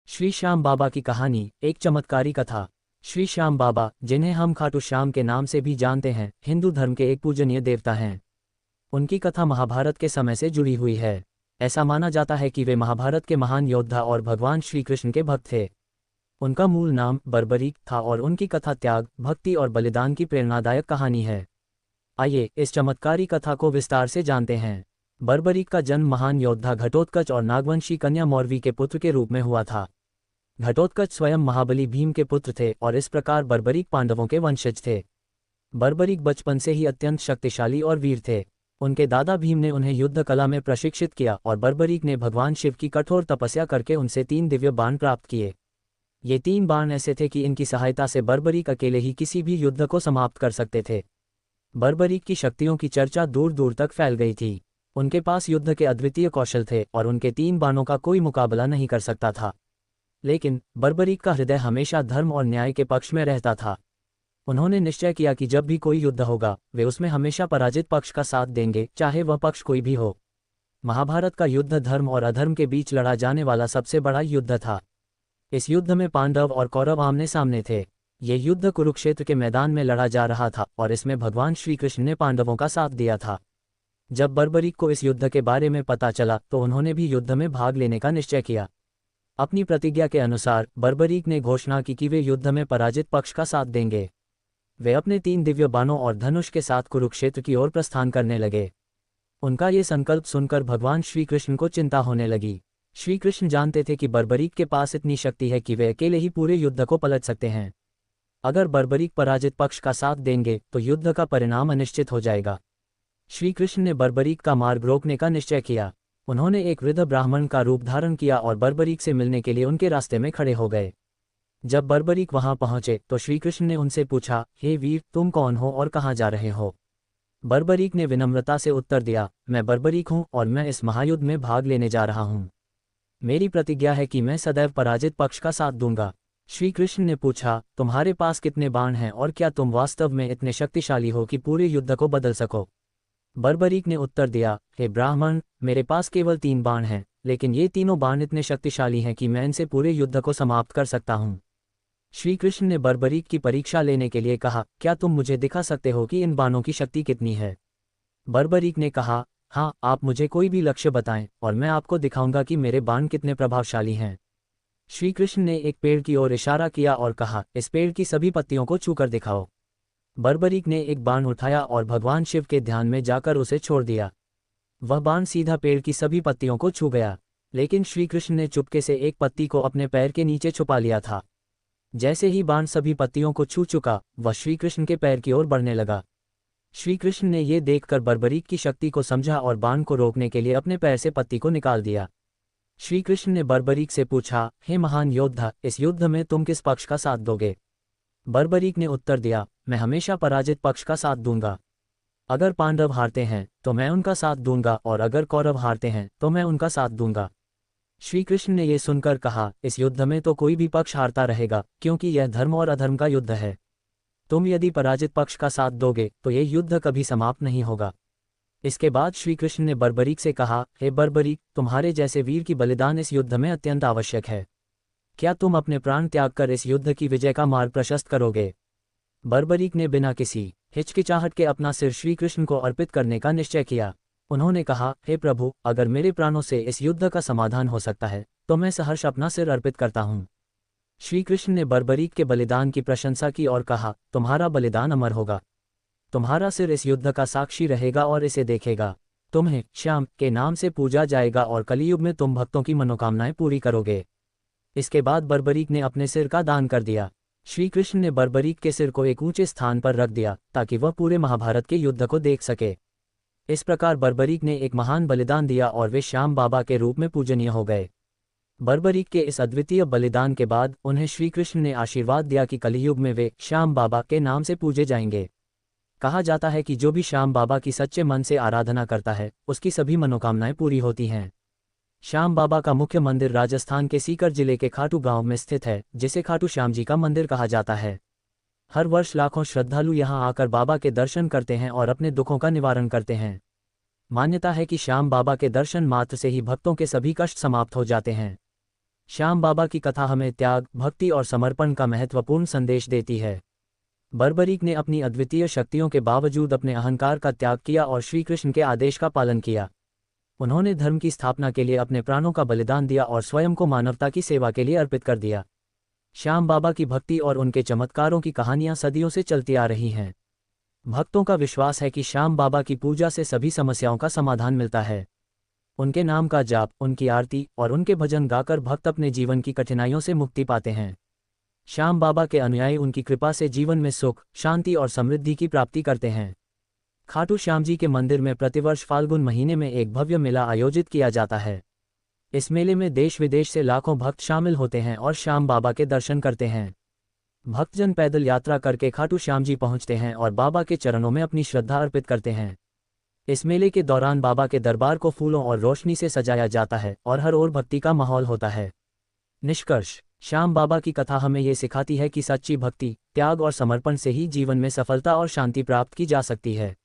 श्री श्याम बाबा की कहानी, एक चमत्कारी कथा। श्री श्याम बाबा, जिन्हें हम खाटू श्याम के नाम से भी जानते हैं, हिंदू धर्म के एक पूजनीय देवता हैं। उनकी कथा महाभारत के समय से जुड़ी हुई है। ऐसा माना जाता है कि वे महाभारत के महान योद्धा और भगवान श्री कृष्ण के भक्त थे। उनका मूल नाम बर्बरीक था और उनकी कथा त्याग, भक्ति और बलिदान की प्रेरणादायक कहानी है। आइए इस चमत्कारी कथा को विस्तार से जानते हैं। बर्बरीक का जन्म महान योद्धा घटोत्कच और नागवंशी कन्या मौरवी के पुत्र के रूप में हुआ था। घटोत्कच स्वयं महाबली भीम के पुत्र थे और इस प्रकार बर्बरीक पांडवों के वंशज थे। बर्बरीक बचपन से ही अत्यंत शक्तिशाली और वीर थे। उनके दादा भीम ने उन्हें युद्ध कला में प्रशिक्षित किया और बर्बरीक ने भगवान शिव की कठोर तपस्या करके उनसे 3 दिव्य बाण प्राप्त किए। ये 3 बाण ऐसे थे कि इनकी सहायता से बर्बरीक अकेले ही किसी भी युद्ध को समाप्त कर सकते थे। बर्बरीक की शक्तियों की चर्चा दूर दूर तक फैल गई थी। उनके पास युद्ध के अद्वितीय कौशल थे और उनके 3 बाणों का कोई मुकाबला नहीं कर सकता था। लेकिन बर्बरीक का हृदय हमेशा धर्म और न्याय के पक्ष में रहता था। उन्होंने निश्चय किया कि जब भी कोई युद्ध होगा, वे उसमें हमेशा पराजित पक्ष का साथ देंगे, चाहे वह पक्ष कोई भी हो। महाभारत का युद्ध धर्म और अधर्म के बीच लड़ा जाने वाला सबसे बड़ा युद्ध था। इस युद्ध में पांडव और कौरव आमने सामने थे। ये युद्ध कुरुक्षेत्र के मैदान में लड़ा जा रहा था और इसमें भगवान श्री कृष्ण ने पांडवों का साथ दिया था। जब बर्बरीक को इस युद्ध के बारे में पता चला तो उन्होंने भी युद्ध में भाग लेने का निश्चय किया। अपनी प्रतिज्ञा के अनुसार बर्बरीक ने घोषणा की कि वे युद्ध में पराजित पक्ष का साथ देंगे। वे अपने 3 दिव्य बाणों और धनुष के साथ कुरुक्षेत्र की ओर प्रस्थान करने लगे। उनका ये संकल्प सुनकर भगवान श्री कृष्ण को चिंता होने लगी। श्री कृष्ण जानते थे कि बर्बरीक के पास इतनी शक्ति है कि वे अकेले ही पूरे युद्ध को पलट सकते हैं। अगर बर्बरीक पराजित पक्ष का साथ देंगे तो युद्ध का परिणाम अनिश्चित हो जाएगा। श्री कृष्ण ने बर्बरीक का मार्ग रोकने का निश्चय किया। उन्होंने एक वृद्ध ब्राह्मण का रूप धारण किया और बर्बरीक से मिलने के लिए उनके रास्ते में खड़े हो गए। जब बर्बरीक वहां पहुंचे तो श्री कृष्ण ने उनसे पूछा, हे वीर, तुम कौन हो और कहां जा रहे हो? बर्बरीक ने विनम्रता से उत्तर दिया, मैं बर्बरीक हूं और मैं इस महायुद्ध में भाग लेने जा रहा हूं। मेरी प्रतिज्ञा है कि मैं सदैव पराजित पक्ष का साथ दूंगा। श्री कृष्ण ने पूछा, तुम्हारे पास कितने बाण हैं और क्या तुम वास्तव में इतने शक्तिशाली हो कि पूरे युद्ध को बदल सको? बर्बरीक ने उत्तर दिया, हे ब्राह्मण, मेरे पास केवल 3 बाण हैं, लेकिन ये तीनों बाण इतने शक्तिशाली हैं कि मैं इनसे पूरे युद्ध को समाप्त कर सकता हूँ। श्री कृष्ण ने बर्बरीक की परीक्षा लेने के लिए कहा, क्या तुम मुझे दिखा सकते हो कि इन बाणों की शक्ति कितनी है? बर्बरीक ने कहा, हाँ, आप मुझे कोई भी लक्ष्य बताएं और मैं आपको दिखाऊंगा कि मेरे बाण कितने प्रभावशाली हैं। श्री कृष्ण ने एक पेड़ की ओर इशारा किया और कहा, इस पेड़ की सभी पत्तियों को छूकर दिखाओ। बर्बरीक ने एक बाण उठाया और भगवान शिव के ध्यान में जाकर उसे छोड़ दिया। वह बाण सीधा पेड़ की सभी पत्तियों को छू गया, लेकिन श्री कृष्ण ने चुपके से एक पत्ती को अपने पैर के नीचे छुपा लिया था। जैसे ही बाण सभी पत्तियों को छू चुका, वह श्री कृष्ण के पैर की ओर बढ़ने लगा। श्री कृष्ण ने ये देखकर बर्बरीक की शक्ति को समझा और बाण को रोकने के लिए अपने पैर से पत्ती को निकाल दिया। श्री कृष्ण ने बर्बरीक से पूछा, हे महान योद्धा, इस युद्ध में तुम किस पक्ष का साथ दोगे? बर्बरीक ने उत्तर दिया, मैं हमेशा पराजित पक्ष का साथ दूंगा। अगर पांडव हारते हैं तो मैं उनका साथ दूंगा और अगर कौरव हारते हैं तो मैं उनका साथ दूंगा। श्री कृष्ण ने यह सुनकर कहा, इस युद्ध में तो कोई भी पक्ष हारता रहेगा, क्योंकि यह धर्म और अधर्म का युद्ध है। तुम यदि पराजित पक्ष का साथ दोगे तो यह युद्ध कभी समाप्त नहीं होगा। इसके बाद श्री कृष्ण ने बर्बरीक से कहा, हे बर्बरीक, तुम्हारे जैसे वीर की बलिदान इस युद्ध में अत्यंत आवश्यक है। क्या तुम अपने प्राण त्याग कर इस युद्ध की विजय का मार्ग प्रशस्त करोगे? बर्बरीक ने बिना किसी हिचकिचाहट के अपना सिर श्री कृष्ण को अर्पित करने का निश्चय किया। उन्होंने कहा, हे प्रभु, अगर मेरे प्राणों से इस युद्ध का समाधान हो सकता है तो मैं सहर्ष अपना सिर अर्पित करता हूँ। श्री कृष्ण ने बर्बरीक के बलिदान की प्रशंसा की और कहा, तुम्हारा बलिदान अमर होगा। तुम्हारा सिर इस युद्ध का साक्षी रहेगा और इसे देखेगा। तुम्हें श्याम के नाम से पूजा जाएगा और कलियुग में तुम भक्तों की मनोकामनाएं पूरी करोगे। इसके बाद बर्बरीक ने अपने सिर का दान कर दिया। श्री कृष्ण ने बर्बरीक के सिर को एक ऊंचे स्थान पर रख दिया ताकि वह पूरे महाभारत के युद्ध को देख सके। इस प्रकार बर्बरीक ने एक महान बलिदान दिया और वे श्याम बाबा के रूप में पूजनीय हो गए। बर्बरीक के इस अद्वितीय बलिदान के बाद उन्हें श्री कृष्ण ने आशीर्वाद दिया कि कलियुग में वे श्याम बाबा के नाम से पूजे जाएंगे। कहा जाता है कि जो भी श्याम बाबा की सच्चे मन से आराधना करता है, उसकी सभी मनोकामनाएं पूरी होती हैं। श्याम बाबा का मुख्य मंदिर राजस्थान के सीकर जिले के खाटू गांव में स्थित है, जिसे खाटू श्याम जी का मंदिर कहा जाता है। हर वर्ष लाखों श्रद्धालु यहां आकर बाबा के दर्शन करते हैं और अपने दुखों का निवारण करते हैं। मान्यता है कि श्याम बाबा के दर्शन मात्र से ही भक्तों के सभी कष्ट समाप्त हो जाते हैं। श्याम बाबा की कथा हमें त्याग, भक्ति और समर्पण का महत्वपूर्ण संदेश देती है। बर्बरीक ने अपनी अद्वितीय शक्तियों के बावजूद अपने अहंकार का त्याग किया और श्री कृष्ण के आदेश का पालन किया। उन्होंने धर्म की स्थापना के लिए अपने प्राणों का बलिदान दिया और स्वयं को मानवता की सेवा के लिए अर्पित कर दिया। श्याम बाबा की भक्ति और उनके चमत्कारों की कहानियां सदियों से चलती आ रही हैं। भक्तों का विश्वास है कि श्याम बाबा की पूजा से सभी समस्याओं का समाधान मिलता है। उनके नाम का जाप, उनकी आरती और उनके भजन गाकर भक्त अपने जीवन की कठिनाइयों से मुक्ति पाते हैं। श्याम बाबा के अनुयायी उनकी कृपा से जीवन में सुख, शांति और समृद्धि की प्राप्ति करते हैं। खाटू श्याम जी के मंदिर में प्रतिवर्ष फाल्गुन महीने में एक भव्य मेला आयोजित किया जाता है। इस मेले में देश विदेश से लाखों भक्त शामिल होते हैं और श्याम बाबा के दर्शन करते हैं। भक्तजन पैदल यात्रा करके खाटू श्याम जी पहुंचते हैं और बाबा के चरणों में अपनी श्रद्धा अर्पित करते हैं। इस मेले के दौरान बाबा के दरबार को फूलों और रोशनी से सजाया जाता है और हर ओर भक्ति का माहौल होता है। निष्कर्ष, श्याम बाबा की कथा हमें ये सिखाती है कि सच्ची भक्ति, त्याग और समर्पण से ही जीवन में सफलता और शांति प्राप्त की जा सकती है।